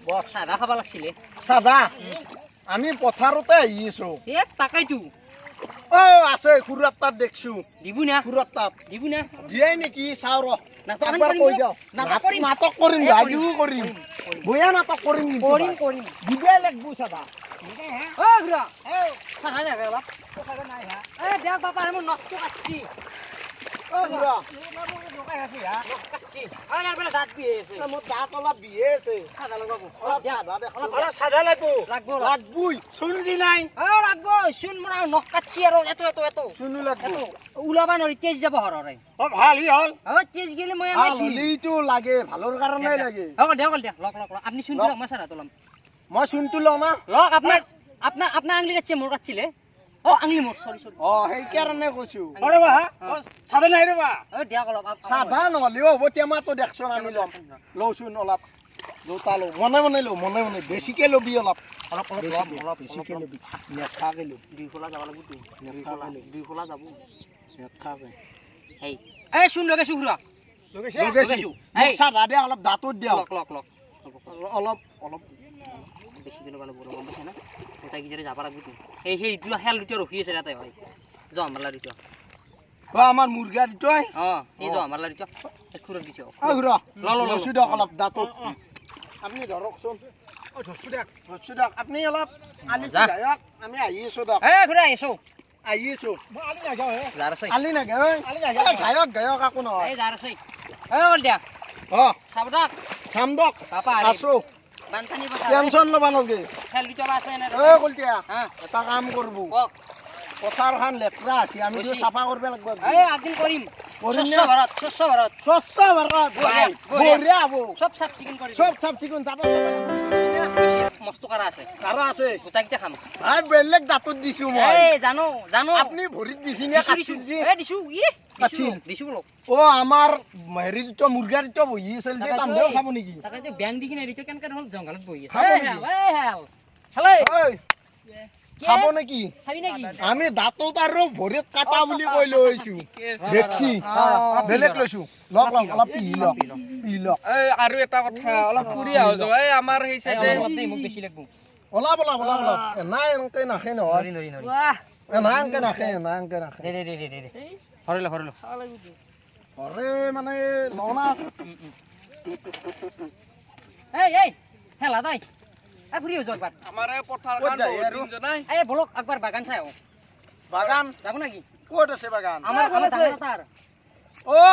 বস চাদা খাব লাগছিলে চাদা আমি পথাৰতে আহি আছো তাকাইতো ও আছে খুৰাত তাত দেখছো দিবু না খুৰাত তাত দিবু না দিয়াই নেকি চাও ৰ নাটক একবাৰ কৰিম কৈ যাও নাটক কৰিম নাটক কৰিম ৰাজু কৰিম বয়া নাটক কৰিম কৰিম দিবাই লাগবো চাদা ও ঘুৰা চাহা লাগে অলপ চাহা নাই হা দেখ বাবা মই নকটো কাটছি ও খুৰা কাটছি ইয়াৰ বেলা দাঁত বিহে আছে মোৰ দাঁত অলপ বিহে আছে চাদা লগাব অলপ চাদা দেখ অলপ চাদা লাগবো লাগবই শুনলি নাই লাগবো শুন মোৰ নখ কাটছি আৰু এটো শুনু লাগবো ওলাবা নৰি তেজ যাব হৰৰে ভাল হি হল তেজ গেলে মই ভাল হলিটো লাগে ভালৰ কাৰণে লাগে দেখ লক আপনি শুন লক মই চাদা তোলাম মই শুনটো লও না লক আপনার আঙুলি কাটছে মোর কাটছিলে আঙুলি মোর সরি সেই কাৰণে কৈছো আৰে বা চাদা নাই ৰে বা দিয়া অলপ চাদা নহলেও হ'ব টেমাটো দেখছোন আমি লম লওচোন অলপ দুটা লো মনে লো বেছিকে লবি অলপ বেছিকে লবি নেখাকে লো দুই খোলা যাব লাগিব দুই খোলা যাব নেখাকে এই শুন লগাইছো খুৰা লগাইছো চাদা দিয়া অলপ দাঁতত দিয়া লক অলপ বেছি দিন মানে বড় গম পাইছ না ওটাই গিয়ে যাব লাগব তো সেই দুলা হেল দুটো রখি আছে রাতে ভাই জমালা দিতো আমার মুরগা দিতই এই জমালা দিতো খুরক দিছো খুরা ল সুদক অলপ দাঁতত আপনি ধরকছুন ধরছু দেখ আপনি অলপ আলি যায়ক আমি আহি আছো দক খুৰা আইছো আহি আছো আলি না যাও জারছই আলি না গায়ক আকো নহয় এই জারছই বল দিয়া সাবদাক সামদক পাপা আছো বানপানি বসা টেনশন লবা নগে খেল দুটো আছে না কলতিয়া এটা কাম করব পথার খান লেকরা আছে আমি তো সাফা করবে লাগবে একদিন করিম স্বচ্ছ ভারত বঢ়িয়া আবো সব সাফ চিকুন করি সব সাফ চিকুন মস্ত কারা আছে গোটাকিটা খাম বেলেগ দাঁতত দিছো মই জানো আপনি ভরিত দিছি না দিছো ও আমার হেৰি তো মুরগার তো বহি আছিল যে তান্দেও খাব নেকি তাকে যে ব্যাং দি কিনে রিতো কেনকা হল জঙ্গলত বহি আছে হেলে খাব নেকি খাবি নাকি আমি দাঁতত আৰু ভৰিত কাটা বুলি কৈ লৈছো দেখছি বেলেগ লৈছো লক অলপ পি লক আৰু এটা কথা অলপ পুৰি আহ যাও আমাৰ সেই সাইডে মোক বেছি লাগব অলপ নাই এনেকে নাখে নহয় নাই এনেকে নাখে দে হৰিল অৰে মানে ননা এই হেলা দাই ফুৰি যাও একবাৰ আমাৰ পথাৰখন বহুত দিন জনাই বলক একবাৰ বাগান চাই বাগান যাব নাকি ক'ত আছে বাগান আমাৰ ডাঙৰ তাৰ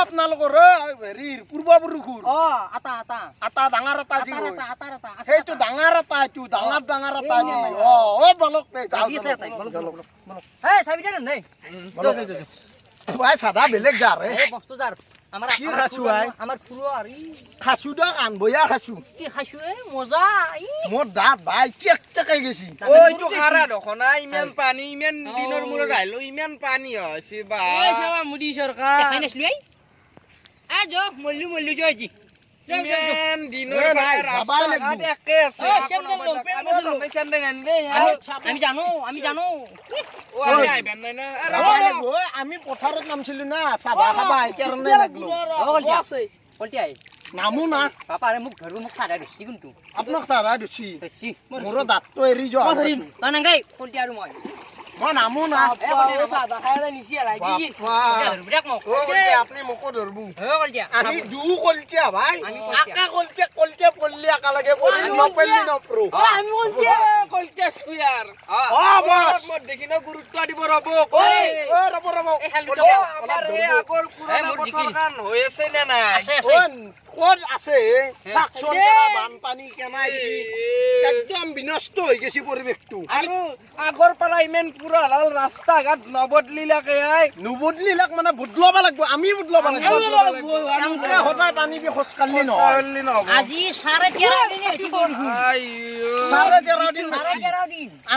আপোনালোকৰ হেৰিৰ পূৰ্বপুৰুষৰ আটা ডাঙৰ এটা যি সেইটো ডাঙৰ এটা এইটো ডাঙৰ এটা যি বলক চাদা বেলেগ যাৰ বস্তু যাৰ কি খাইছো আমাৰ ফুলো আৰু খাইছো দিয়ক আনবয়া খাইছো কি খাইছো মজা মোৰ দাঁত ভাই চেকাই গৈছি ওইটো খাৰা দখনা ইমান পানী ইমান দিনৰ মূৰত আহিলো ইমান পানী হৈছে বা মোদী চৰকাৰ দেখাই নাছিলো মল্লু জয়জি ইমান দিনৰ ৰাস্তা একে আছে আমি জানো আমি পথাৰত নামছিলো না চাদা খাবা সেইকাৰণে লাগলো নামো না পাপাৰে মোক ধৰিব মোক চাদা দিছি কিন্তু আপোনাক চাদা দিছি মোৰ দাঁতটো এৰি যোৱা তই নাগাই কলটি আৰু মই নামো না চাদা খাই নিছি আপনি মোকো ধৰবো আমি দু কলচিয়া ভাই আকা কলচিয়া পল্লি আকা লাগে নপল্লি নপ্ৰো আমি কলচিয়া স্কুয়াৰ মই দেখি ন গুৰুত্ব দিব ৰব ৰব আমাৰ এই আগৰ পুৰণা পথাৰখন হৈ আছে নে নাই ক'ত আছে চাকচন বানপানী কেনাই একদম বিনষ্ট হৈ গৈছে পৰিৱেশটো আৰু আগৰ পৰা ইমান পুৰা ৰাস্তা ঘাট নবদলিলাক মানে বদলাব লাগিব আমি বদলাব লাগিব এনেকে সদায় পানী দি খোজ কাঢ়লি নহয় আজি 13.5 দিন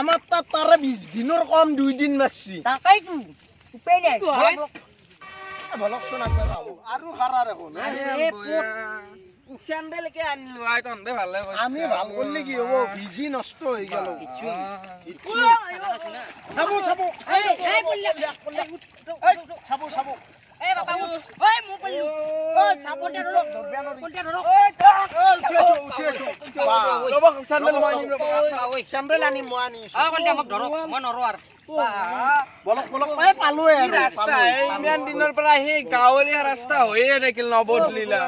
আমাৰ তাত তাৰে 20 দিনৰ কম 2 দিন মাৰছি তাকাইতো উপায় নাই ভলকচোন আৰু খাৰা দেখোন চেন্দেলকে আনিলো আই তন্দে ভালে আমি ভাল করলে কি হবো ভিজি নষ্ট হয়ে গেল চাবো এই বাবা ঐ মোক কইলো ঐ চাপতে ধৰক কলটা ধৰক ৰ'ব চেণ্ডেল মই আনিম ৰ'ব ঐ চেণ্ডেল আনি মই আনিছো কলটা মোক ধৰক মই নৰো আৰু বলক বলক এই পালোৱে আৰু ৰাস্তা ইমান দিনৰ পৰা সেই গাঁৱলীয়া ৰাস্তা হৈয়ে থাকিল নবদলিলা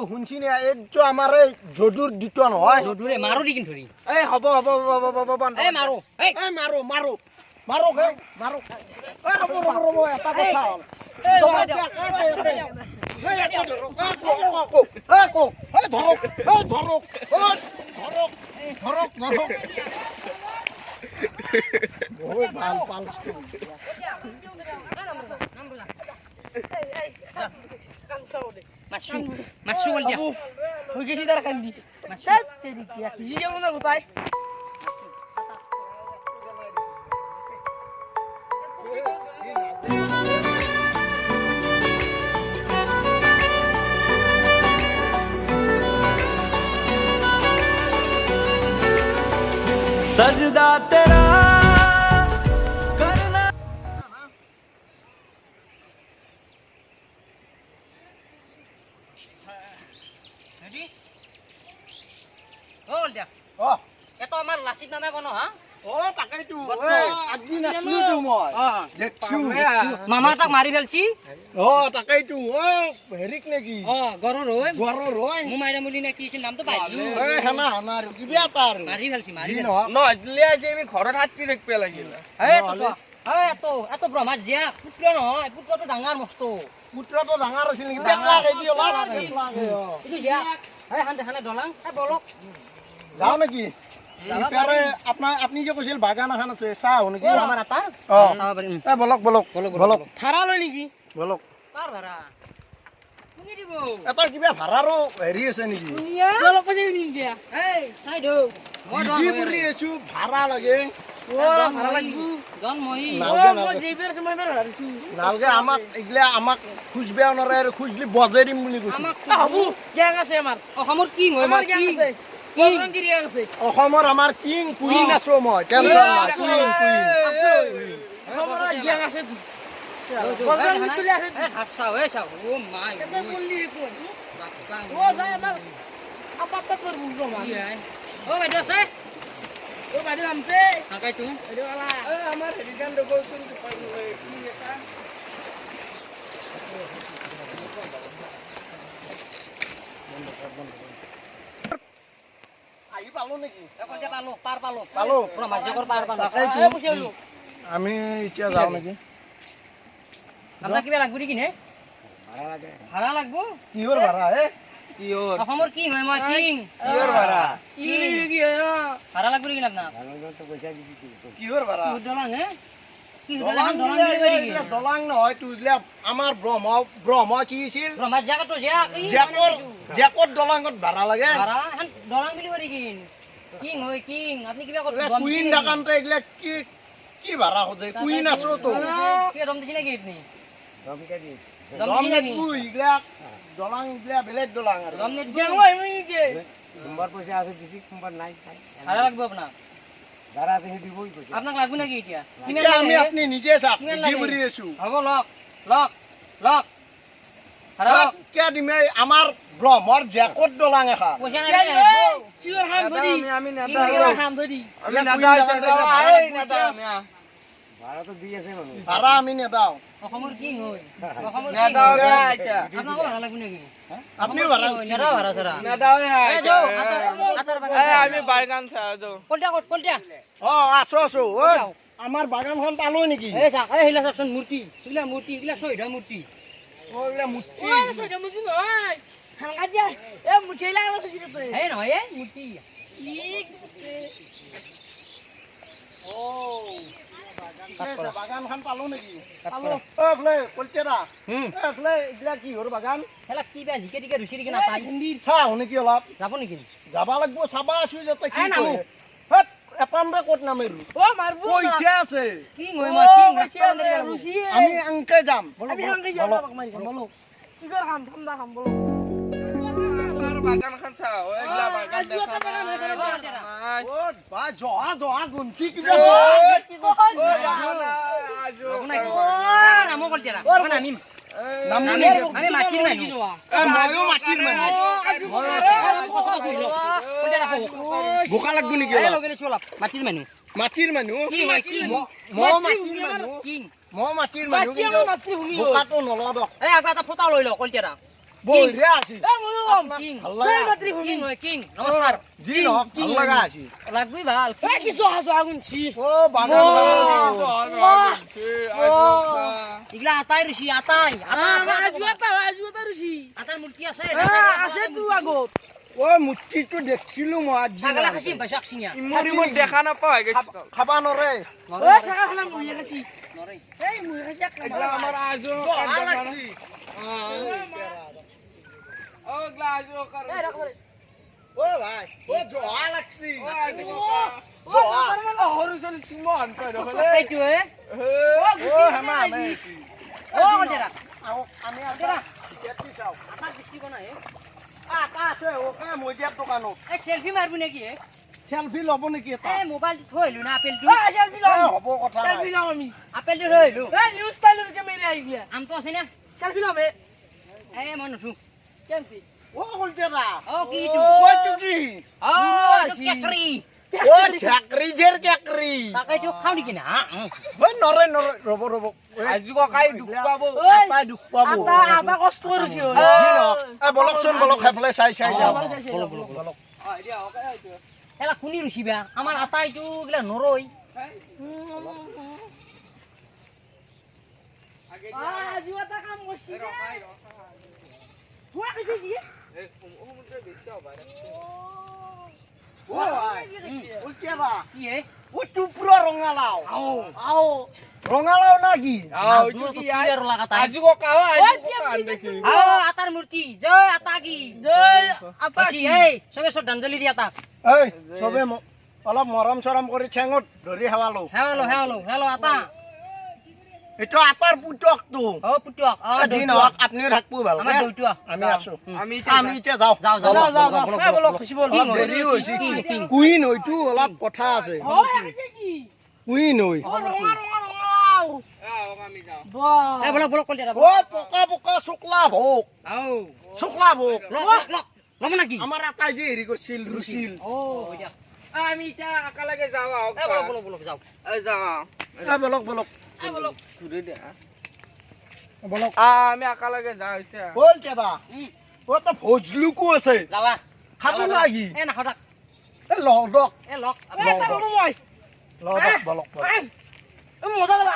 শুনছিনে এইটো আমাৰ এই যদুৰ দিটো নহয় যদুৰে মাৰো দি কিন ধৰি এই হ'ব বন্ধ এই মাৰো এই এই মাৰো মাৰো মাৰো মাৰো এই ৰ'ব এটা কথা হ'ল ধৰক ভাল পাল মাছু বল দিয়া হৈ গেছি তাৰ কান্দি তাত তেৰি কি আজি যাব না গোটাই सजदा तेरा करना ৰেডি হ'ল দিয়া এটো আমাৰ লাচিত নামে কোন হা তাকেইতো আজি নাচলোতো মই দেখছো মামা তাক মাৰি ফেলছি তাকেইতো হেৰিক নেকি গৰৰ হৈ গৰৰ হয় মু মাইৰা মুলি নে কি আছিল নামটো পাইলো হেনা আৰু কিবা এটা আৰু মাৰি ফেলছি মাৰি নজলে আজি আমি ঘৰত হাতী ৰাখিব লাগিল এই তো এত ব্ৰহ্মা জিয়া পুত্ৰ নহয় পুত্ৰটো ডাঙৰ মস্ত পুত্ৰটো ডাঙৰ আছিল নেকি বেলা কেজি অলপ এইটো জিয়া এই হানে দলাং এই বলক যাও নেকি আপনি যে কৈছিল বাগান এখন আছে চাও নেকি আমাৰ এটা বলক বলক বলক ভাড়া লয় নেকি বলক কাৰ ভাড়া কোনে দিব এটা কিবা ভাড়াৰো হেৰি আছে নেকি অলপ পইচা নিছে এই চাই দো মই কি কৰি আছো ভাড়া লাগে ভাড়া লাগিব জন মই মই যেইবাৰ আছে মই এবাৰ ভাড়াছো নালগে আমাক খুজবে নৰে আৰু খুজলি বজাই দিম বুলি কৈছো হ'ব গ্যাং আছে আমাৰ অসমৰ কি হয় আমাৰ গ্যাং আছে বজৰংগীৰ গ্যাং আছে অসমৰ আমাৰ কিং কুইন আছো মই টেনচন নাই কিং কুইন আমাৰ গ্যাং আছে বজৰংগী চলি আছে হাসা হৈ চাও ও মাই কেতে বললি কোন বাপ্পা ও যায় আমাৰ আপাতত করব ব্রহ্মা ও বাইদেউ আছে ও বাইদেউ আমতে কাকাই তুই বাইদেউ আলা আমাৰ হেৰিকান দেখোন কি এটা আহি পালো নেকি কলটা পালো পালো ব্ৰহ্মাজকৰ পাৰ পালো তাকেইতো আমি এতিয়া যাও নেকি আমৰা কিবা লাগব নেকি নে ভাড়া লাগব কিহৰ ভাড়া কিহৰ অসমৰ কি হয় মই কিং কিহৰ ভাড়া কি কি ভাড়া লাগব নেকি আপনাৰ কিহৰ ভাড়া দলাং হে কি দলাং দলাং নহয় তুইলা আমাৰ ব্ৰহ্ম কি আছিল ব্ৰহ্মাজকৰ তো জেকত দলাঙত ভাড়া লাগে ভাড়া দলাং বুলি করি কিং হয় কিং আপনি কিবা কত কুইন ডাকানতে এগুলা কি ভাড়া হচ্ছে কুইন আছো তো কি রম দিছি নাকি আপনি দমনেট কুই ইগলা দলাং ইগলা বেলেগ দলাং আর রমনেট গ্যাং হয় মই কি নম্বর পয়সা আছে দিছি নম্বর নাই ভাড়া লাগব আপনার ভাড়া আছে দিবই পয়সা আপনাক লাগব নাকি এতিয়া এতিয়া আমি আপনি নিজে চাক বুঝি বুঝি আছো হ'ব লক ভাড়া কে দিমে আমার ব্রহ্মর জেকত দলাং এখা পয়সা নাই চিওর হাম ধরি আমি হাম ধরি আমি নাদা আমি ভাড়া তো দিয়েছে মানুষ ভাড়া আমি নেদাও অসমৰ কি হয় অসমৰ নাদা আইতা আপনাক ভাড়া লাগব নাকি আপনিও ভাড়া নেৰা ভাড়া সৰা নাদা এই যাও আতার বাগান আমি বাগান চা যাও কলটা আছো ও আমার বাগানখন পালো নেকি এই থাক এই হিলা চাচোন মূৰ্তি ইগলা শহীদৰ মূৰ্তি ওইলা মুটি ও সজা মুজি নয় হাঙ্গা দিয়া এ মুছেলা আলো সজিতে তো হে নহয় এই মূৰ্তি বাগানখন পালো নেকি ওফলে কলচেৰা ওফলে ইগলা কি হৰ বাগান হেলা কিবা জিকে টিকে ৰুচি দিকে নাপাই হিন্দিৰ চাও নেকি অলপ যাব নেকি যাবা লাগব চাবা আছো যাতে কি নামো। কয় হেত এপানৰে ক'ত নামেৰু ও মারবো কইছে আছে কি হয় মই কি রুচি আমি আংকে যাম আমি হাঙ্গা যাও বাক মারি বলো সিগর খাম ঠান্ডা খাম বলো বাগান খান চা ওইলা বাগান দেখা ও বা জহা গুনছি কিবা নামো কলটা নামিম নাম আমি আমি মাটিৰ মানুহ ময়ো মাটিৰ মানুহ বোকা লাগব নেকি এই লগে লৈছো অলপ মাটিৰ মানুহ মাটিৰ মানুহ কি হয় কি মই মাটিৰ মানুহ কিং মই মাটিৰ মানুহ কিন্তু বোকাটো নলওঁ দক এই আগত এটা ফটো লৈ ল কলতিয়াৰা বঢ়িয়া আছিল কিং ভাল লগা কিং হয় কিং নমস্কাৰ যি নহওক ভাল লগা আছিল লাগবি ভাল অ বাগান ইগলা আটাই ঋষি আটাই আটাৰ মূৰ্তি আছে ঐ মূৰ্তিটো দেখিছিলো মই আজি ছাগলা খাচি বাইছাক চিঙিয়া মোৰ ইমান দেখা নাপাওঁ খাবা নৰে নৰে এইগিলা আমাৰ আজো অ গ্লাস ও কৰ ঐ ভাই ঐ জহা লাগছি হৰু চলি সিমন কই নহলে এইটো হে ঐ হেমা আমেছি ও কলতিয়াৰা আমি আটা কেতি চাও আটা বেছি বনাই আটা আছে ওকে মজিয়াৰ দোকানত এই সেলফি মাৰবি নেকি হে সেলফি ল'ব নেকি এটা এই মোবাইলটো থৈ আহিলো না আপেলটো হ'ব কথা নাই আপেলটো থৈ আহিলো আমটো আছে না এই মই নুঠো ও কলতেৰা ও কি ইটো ওইটো কি ও কেকৰি ও ঝাকৰি জেৰ কেকৰি তাকেইটো খাও নেকি না ঐ নৰে নৰে ৰব ৰব আজি ককাই দুখ পাব আটাই দুখ পাব যি নহওক বলকচোন বলক সেইফালে চাই চাই যাওঁ বলক এলা শুনি ৰুচিবা আমাৰ আটাইটো গিলা নৰৈ ও ভাই কলতেৰা কি হে ও টুপুৰা ৰঙালাও আও ৰঙালাও না কি আও ইটো কি আৰু লাগাতা আজি ককাও আজি ককান দেখি আও আটাৰ মূৰ্তি জয় আটা কি আছি এই সবে সব ডাঞ্জলি দি আটা এই চবে অলপ মৰম চৰম কৰি ঠেঙত ধৰি হেৱালো হেলো আটা এইটো আটাৰ পুতকটো ও পুটুক যি নহওক আপুনিও থাকবো আমাৰ ভালকে দৌটো আমি আছো আমি আমি এতিয়া যাওঁ যাওঁ অলপ দেৰি হৈছে কিং কুইন হয়তো অলপ কথা আছে কুইন হয় আমি যাও এই বলক কলতিয়াৰা ও পকা পকা শুক্লা ভোগ আও শুক্লা ভোগ লম নাকি আমাৰ আটাই যে হেৰি কৰিছিল ৰুচিল ও দিয়া আমি তা একেলগে যাও এই বলক যাও এই যাও বলক বলক ঘুরে দে বলক আমি একেলগে যাও এতিয়া বল কেদা ও তো ভোজলুকো আছে যাবা খাবো লাগি এই নাখাও এ লদক এই লক লদক বলক বলক মজা লাগা